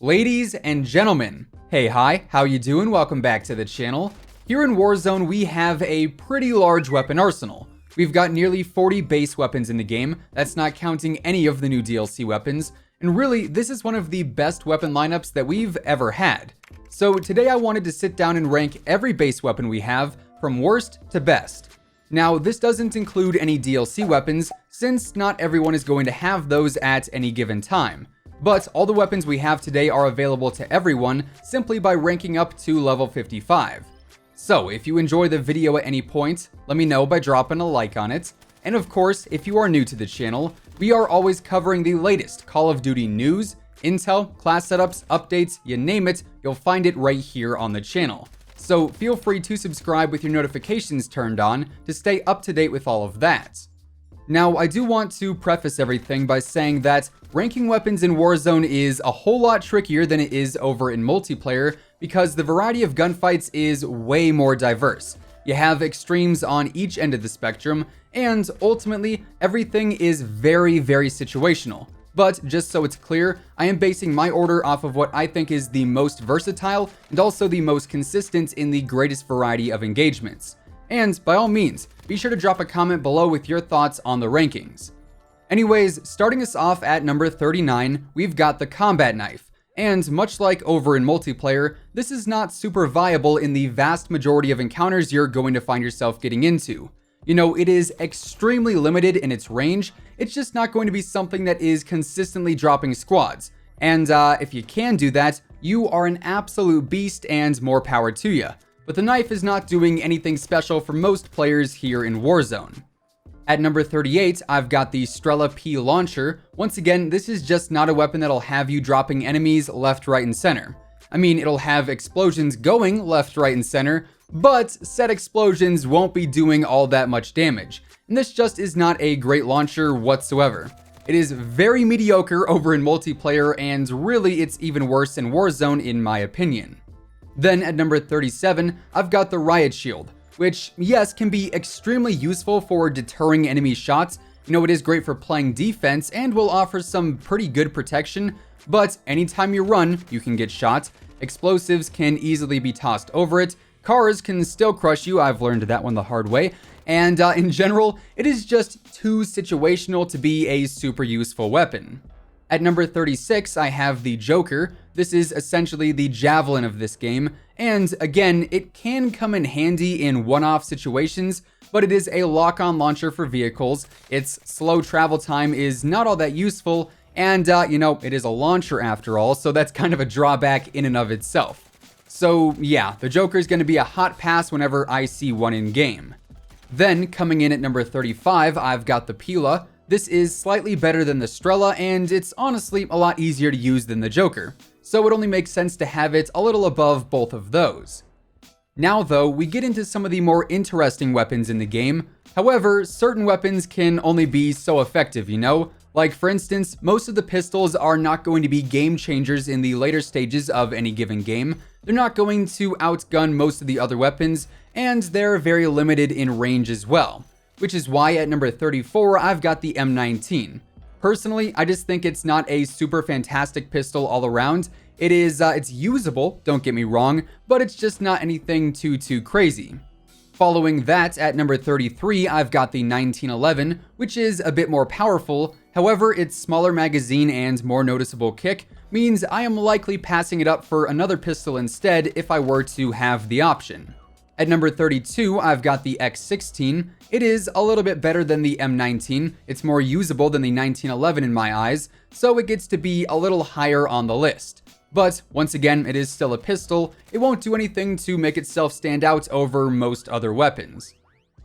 Ladies and gentlemen, hey, hi, how you doing? Welcome back to the channel. Here in Warzone, we have a pretty large weapon arsenal. We've got nearly 40 base weapons in the game, that's not counting any of the new DLC weapons, and really, this is one of the best weapon lineups that we've ever had. So today I wanted to sit down and rank every base weapon we have, from worst to best. Now, this doesn't include any DLC weapons, since not everyone is going to have those at any given time. But all the weapons we have today are available to everyone simply by ranking up to level 55. So if you enjoy the video at any point, let me know by dropping a like on it. And of course, if you are new to the channel, we are always covering the latest Call of Duty news, intel, class setups, updates, you name it, you'll find it right here on the channel. So feel free to subscribe with your notifications turned on to stay up to date with all of that. Now, I do want to preface everything by saying that ranking weapons in Warzone is a whole lot trickier than it is over in multiplayer because the variety of gunfights is way more diverse. You have extremes on each end of the spectrum, and ultimately, everything is very, very situational. But just so it's clear, I am basing my order off of what I think is the most versatile and also the most consistent in the greatest variety of engagements. And by all means, be sure to drop a comment below with your thoughts on the rankings. Anyways, starting us off at number 39, we've got the combat knife. And much like over in multiplayer, this is not super viable in the vast majority of encounters you're going to find yourself getting into. You know, it is extremely limited in its range, it's just not going to be something that is consistently dropping squads. And if you can do that, you are an absolute beast and more power to you. But the knife is not doing anything special for most players here in Warzone. At number 38, I've got the STRELA-P launcher. Once again, this is just not a weapon that'll have you dropping enemies left, right, and center. I mean, it'll have explosions going left, right, and center, but said explosions won't be doing all that much damage. And this just is not a great launcher whatsoever. It is very mediocre over in multiplayer, and really it's even worse in Warzone in my opinion. Then at number 37, I've got the RIOT shield, which yes, can be extremely useful for deterring enemy shots. You know, it is great for playing defense and will offer some pretty good protection, but anytime you run, you can get shot. Explosives can easily be tossed over it. Cars can still crush you, I've learned that one the hard way. And in general, it is just too situational to be a super useful weapon. At number 36, I have the JOKR. This is essentially the javelin of this game, and again, it can come in handy in one-off situations, but it is a lock-on launcher for vehicles. Its slow travel time is not all that useful, and you know, it is a launcher after all, so that's kind of a drawback in and of itself. So yeah, the JOKR is going to be a hot pass whenever I see one in game. Then, coming in at number 35, I've got the PILA. This is slightly better than the Strela, and it's honestly a lot easier to use than the JOKR, so it only makes sense to have it a little above both of those. Now though, we get into some of the more interesting weapons in the game. However, certain weapons can only be so effective, you know? Like for instance, most of the pistols are not going to be game changers in the later stages of any given game. They're not going to outgun most of the other weapons, and they're very limited in range as well. Which is why at number 34, I've got the M19. Personally, I just think it's not a super fantastic pistol all around. It's usable, don't get me wrong, but it's just not anything too crazy. Following that, at number 33, I've got the 1911, which is a bit more powerful. However, its smaller magazine and more noticeable kick means I am likely passing it up for another pistol instead if I were to have the option. At number 32, I've got the X16. It is a little bit better than the M19. It's more usable than the 1911 in my eyes, so it gets to be a little higher on the list. But once again, it is still a pistol. It won't do anything to make itself stand out over most other weapons.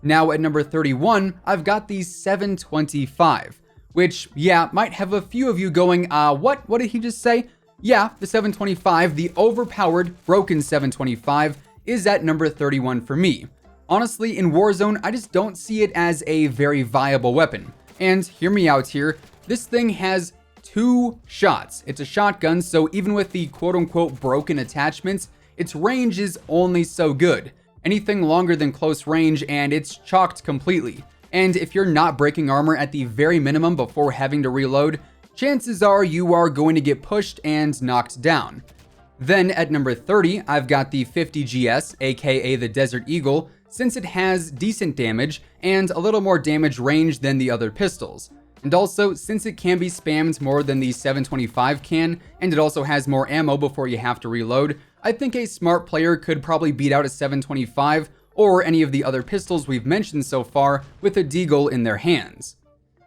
Now at number 31, I've got the 725, which, yeah, might have a few of you going, what did he just say? Yeah, the 725, the overpowered, broken 725, is at number 31 for me. Honestly, in Warzone, I just don't see it as a very viable weapon. And hear me out here, this thing has 2 shots. It's a shotgun, so even with the quote-unquote broken attachments, its range is only so good. Anything longer than close range and it's chalked completely. And if you're not breaking armor at the very minimum before having to reload, chances are you are going to get pushed and knocked down. Then at number 30, I've got the 50GS, aka the Desert Eagle, since it has decent damage and a little more damage range than the other pistols. And also, since it can be spammed more than the 725 can, and it also has more ammo before you have to reload, I think a smart player could probably beat out a 725 or any of the other pistols we've mentioned so far with a deagle in their hands.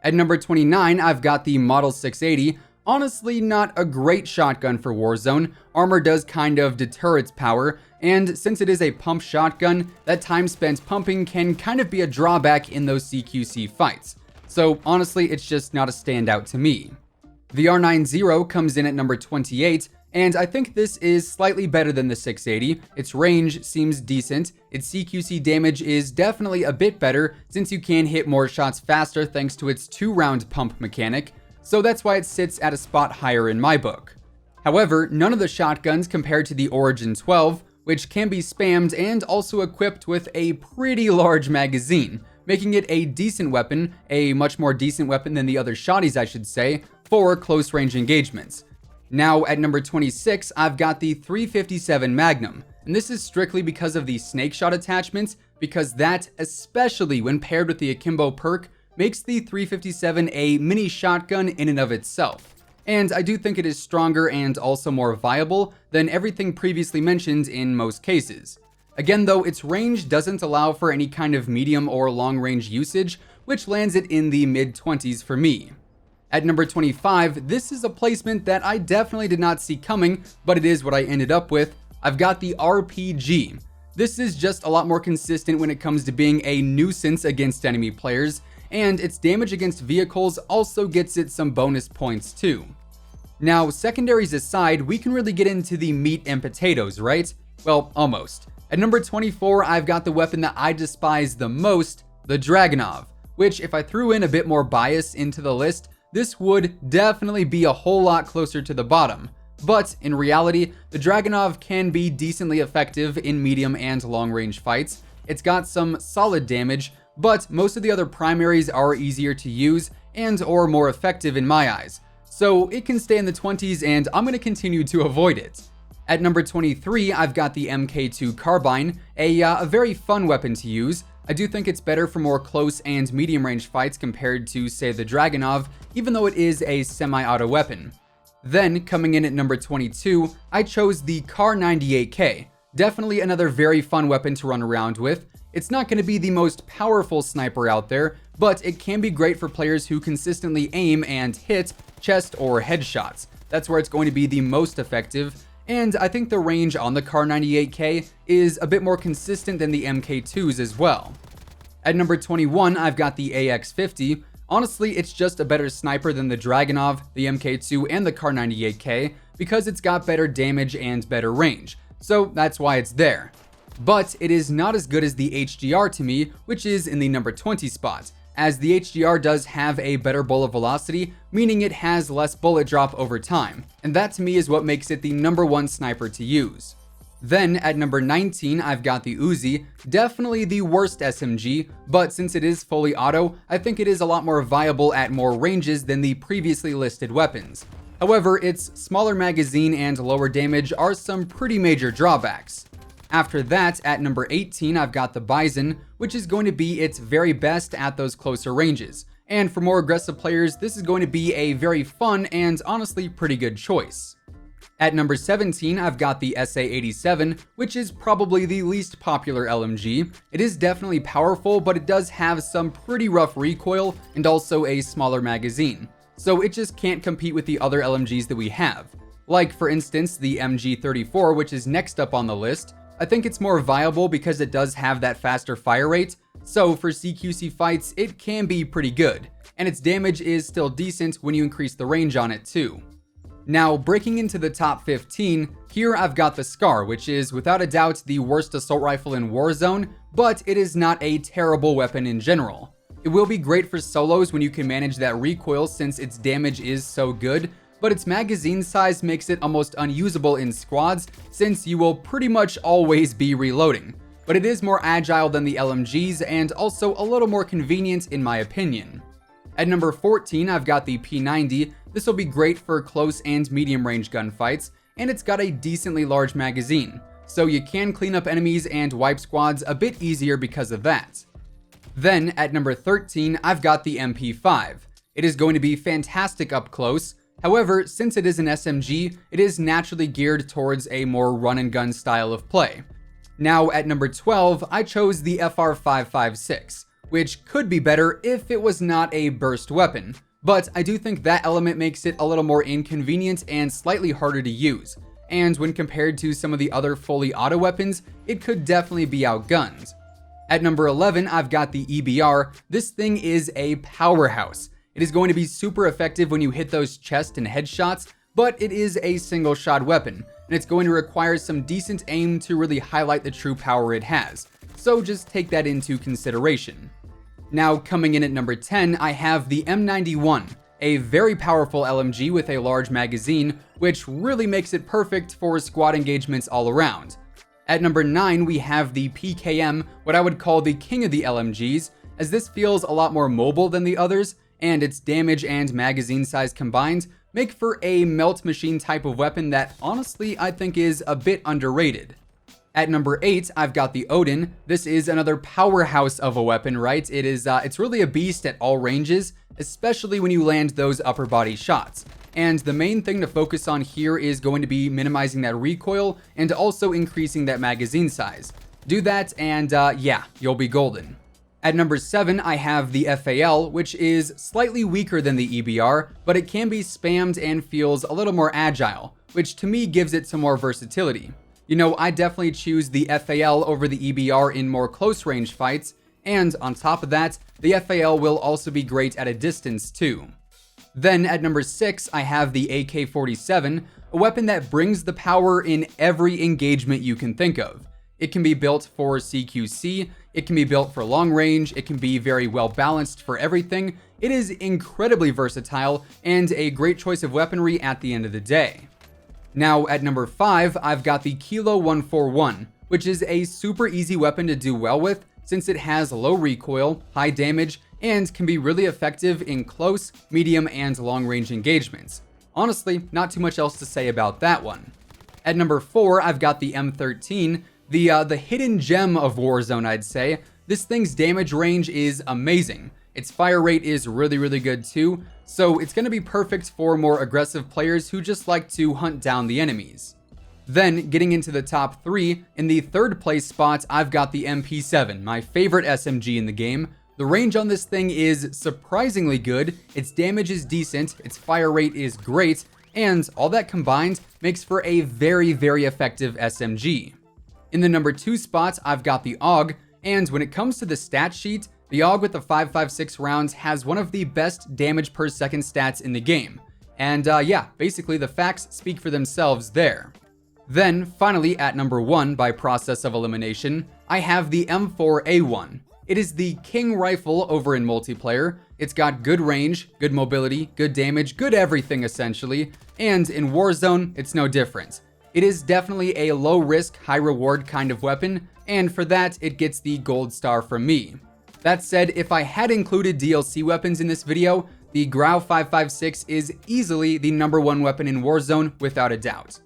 At number 29, I've got the Model 680. Honestly, not a great shotgun for Warzone. Armor does kind of deter its power, and since it is a pump shotgun, that time spent pumping can kind of be a drawback in those CQC fights. So honestly, it's just not a standout to me. The R90 comes in at number 28, and I think this is slightly better than the 680. Its range seems decent. Its CQC damage is definitely a bit better since you can hit more shots faster thanks to its 2-round pump mechanic, so that's why it sits at a spot higher in my book. However, none of the shotguns compared to the Origin 12, which can be spammed and also equipped with a pretty large magazine, making it a decent weapon, a much more decent weapon than the other shotties I should say, for close range engagements. Now at number 26, I've got the 357 Magnum, and this is strictly because of the snake shot attachment, because that, especially when paired with the Akimbo perk, makes the 357 a mini shotgun in and of itself. And I do think it is stronger and also more viable than everything previously mentioned in most cases. Again though, its range doesn't allow for any kind of medium or long range usage, which lands it in the mid-20s for me. At number 25, this is a placement that I definitely did not see coming, but it is what I ended up with. I've got the RPG. This is just a lot more consistent when it comes to being a nuisance against enemy players, and its damage against vehicles also gets it some bonus points too. Now, secondaries aside, we can really get into the meat and potatoes, right? Well, almost. At number 24, I've got the weapon that I despise the most, the Dragunov, which if I threw in a bit more bias into the list, this would definitely be a whole lot closer to the bottom. But in reality, the Dragunov can be decently effective in medium and long range fights. It's got some solid damage, but most of the other primaries are easier to use and or more effective in my eyes. So it can stay in the 20s and I'm going to continue to avoid it. At number 23, I've got the MK2 Carbine, a very fun weapon to use. I do think it's better for more close and medium range fights compared to, say, the Dragunov, even though it is a semi-auto weapon. Then, coming in at number 22, I chose the Kar98K. Definitely another very fun weapon to run around with. It's not going to be the most powerful sniper out there, but it can be great for players who consistently aim and hit chest or headshots. That's where it's going to be the most effective. And I think the range on the Kar98K is a bit more consistent than the MK2s as well. At number 21, I've got the AX50. Honestly, it's just a better sniper than the Dragunov, the MK2, and the Kar98K because it's got better damage and better range. So that's why it's there. But it is not as good as the HDR to me, which is in the number 20 spot, as the HDR does have a better bullet velocity, meaning it has less bullet drop over time, and that to me is what makes it the number one sniper to use. Then at number 19, I've got the Uzi, definitely the worst SMG, but since it is fully auto, I think it is a lot more viable at more ranges than the previously listed weapons. However, its smaller magazine and lower damage are some pretty major drawbacks. After that, at number 18, I've got the BIZON, which is going to be its very best at those closer ranges. And for more aggressive players, this is going to be a very fun and honestly pretty good choice. At number 17, I've got the SA-87, which is probably the least popular LMG. It is definitely powerful, but it does have some pretty rough recoil and also a smaller magazine. So it just can't compete with the other LMGs that we have. Like for instance, the MG34, which is next up on the list. I think it's more viable because it does have that faster fire rate, so for CQC fights, it can be pretty good, and its damage is still decent when you increase the range on it too. Now, breaking into the top 15, here I've got the SCAR, which is without a doubt the worst assault rifle in Warzone, but it is not a terrible weapon in general. It will be great for solos when you can manage that recoil since its damage is so good, but its magazine size makes it almost unusable in squads since you will pretty much always be reloading. But it is more agile than the LMGs and also a little more convenient in my opinion. At number 14, I've got the P90. This will be great for close and medium range gunfights, and it's got a decently large magazine, so you can clean up enemies and wipe squads a bit easier because of that. Then at number 13, I've got the MP5. It is going to be fantastic up close. However, since it is an SMG, it is naturally geared towards a more run and gun style of play. Now at number 12, I chose the FR556, which could be better if it was not a burst weapon, but I do think that element makes it a little more inconvenient and slightly harder to use, and when compared to some of the other fully auto weapons, it could definitely be outgunned. At number 11, I've got the EBR. This thing is a powerhouse. It is going to be super effective when you hit those chest and headshots, but it is a single shot weapon, and it's going to require some decent aim to really highlight the true power it has, so just take that into consideration. Now coming in at number 10, I have the M91, a very powerful LMG with a large magazine, which really makes it perfect for squad engagements all around. At number 9, we have the PKM, what I would call the king of the LMGs, as this feels a lot more mobile than the others, and its damage and magazine size combined make for a melt machine type of weapon that honestly I think is a bit underrated. At number 8, I've got the ODEN. This is another powerhouse of a weapon, right? It's really a beast at all ranges, especially when you land those upper body shots. And the main thing to focus on here is going to be minimizing that recoil and also increasing that magazine size. Do that and yeah, you'll be golden. At number 7, I have the FAL, which is slightly weaker than the EBR, but it can be spammed and feels a little more agile, which to me gives it some more versatility. You know, I definitely choose the FAL over the EBR in more close range fights, and on top of that, the FAL will also be great at a distance too. Then at number 6, I have the AK-47, a weapon that brings the power in every engagement you can think of. It can be built for CQC, it can be built for long range, it can be very well balanced for everything. It is incredibly versatile and a great choice of weaponry at the end of the day. Now at number 5, I've got the Kilo 141, which is a super easy weapon to do well with since it has low recoil, high damage, and can be really effective in close, medium, and long range engagements. Honestly, not too much else to say about that one. At number 4, I've got the M13, the hidden gem of Warzone, I'd say. This thing's damage range is amazing. Its fire rate is really good too, so it's going to be perfect for more aggressive players who just like to hunt down the enemies. Then, getting into the top 3, in the third place spot, I've got the MP7, my favorite SMG in the game. The range on this thing is surprisingly good, its damage is decent, its fire rate is great, and all that combined makes for a very effective SMG. In the number 2 spot, I've got the AUG, and when it comes to the stat sheet, the AUG with the 5.56 rounds has one of the best damage per second stats in the game. And yeah, basically the facts speak for themselves there. Then, finally at number 1 by process of elimination, I have the M4A1. It is the king rifle over in multiplayer. It's got good range, good mobility, good damage, good everything essentially, and in Warzone, it's no different. It is definitely a low risk, high reward kind of weapon, and for that, it gets the gold star from me. That said, if I had included DLC weapons in this video, the Grau 5.56 is easily the number 1 weapon in Warzone without a doubt.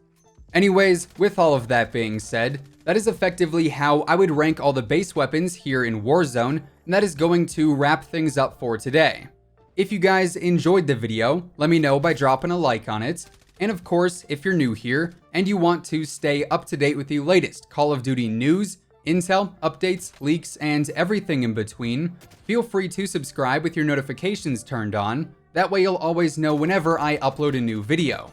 Anyways, with all of that being said, that is effectively how I would rank all the base weapons here in Warzone, and that is going to wrap things up for today. If you guys enjoyed the video, let me know by dropping a like on it. And of course, if you're new here and you want to stay up to date with the latest Call of Duty news, intel, updates, leaks, and everything in between, feel free to subscribe with your notifications turned on. That way you'll always know whenever I upload a new video.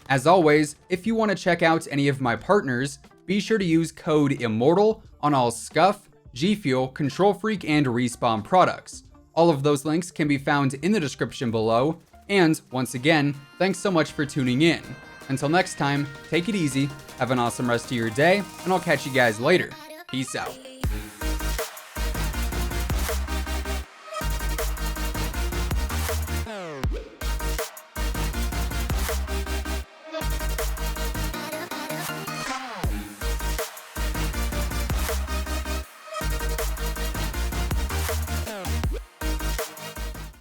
As always, if you want to check out any of my partners, be sure to use code IMMORTAL on all Scuff, G Fuel, Control Freak, and Respawn products. All of those links can be found in the description below. And once again, thanks so much for tuning in. Until next time, take it easy, have an awesome rest of your day, and I'll catch you guys later. Peace out.